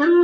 हम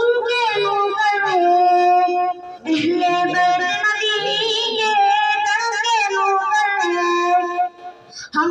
उनके मुकर्रम अहले बैत नबी के दर के मुकर्रम हम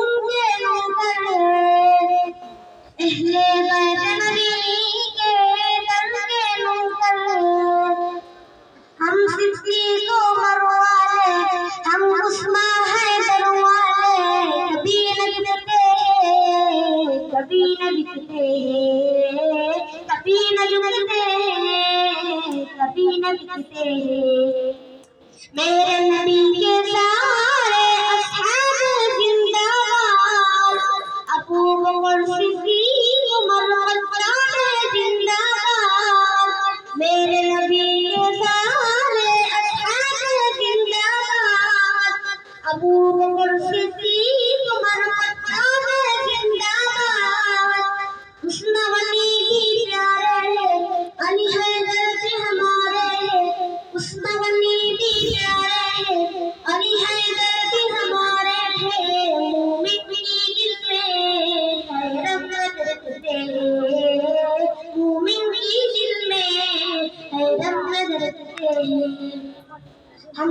उनके मुकर्रम अहले बैत नबी के दर के मुकर्रम हम सिद्दीक़ उमर वाले हम उस्मा हैदर वाले कभी न बिकते कभी न झुकते कभी न बिकते मेरे नबी के सारे अस्हाब जिंदाबाद अबू बकर सिद्दीक़ उमर उस्मान जिंदाबाद मेरे नबी के सारे अस्हाब जिंदाबाद अबू बकर सिद्दीक़ उमर उस्मान जिंदाबाद हुस्न वली भी प्यारे अली हैदर से हमारे हुस्न वली भी प्यारे अली हैदर से हमारे थे मोमिन की दिल में हैरत रखते मोमिन की दिल में हैरत रखते हम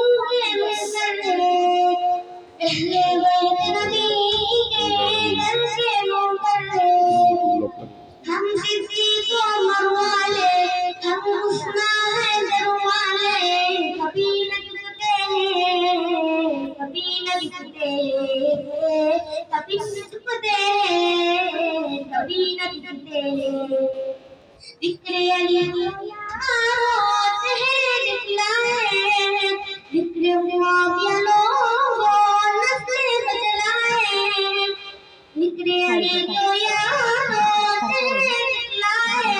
उनके मुकर्रम अहले बैत नबी के दर के मुकर्रम हम सिद्दीक़ उमर वाले हम उस्मा हैदर वाले कभी न झुकते कभी न बिकते कभी न झुकते कभी न बिकते जिक्र अली होते हैं दिखलाए जिक्र मुआविया लोगों नस्ल बदलाए जिक्र अली जो यार होते हैं दिखलाए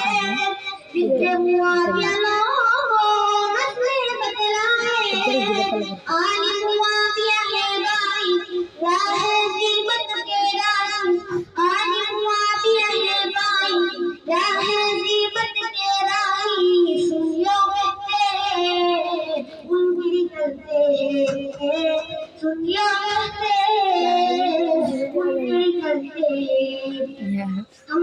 जिक्र मुआविया लोगों नस्ल बदलाए आली मुआविया है भाई राह जीवत के राही आली मुआविया है भाई राह जीवत के राही सुनियो कहते उनकी करते सुनियो कहते उनकी करते हम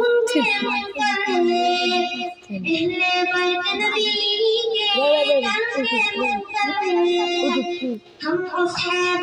उनके मुकर्रम अहले बैत नबी के दर के मुकर्रम हम अस्हाब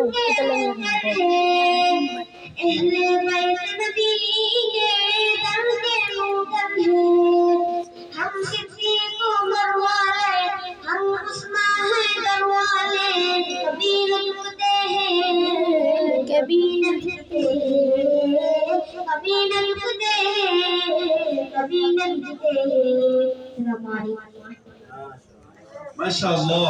उनके मुकर्रम अहले बैत नबी के दर के मुकर्रम हम सिद्दीक़ उमर वाले हम उस्मा हैदर वाले कभी न झुकते कभी न झुकते कभी न झुकते कभी न झुकते हमारी माशाअल्लाह।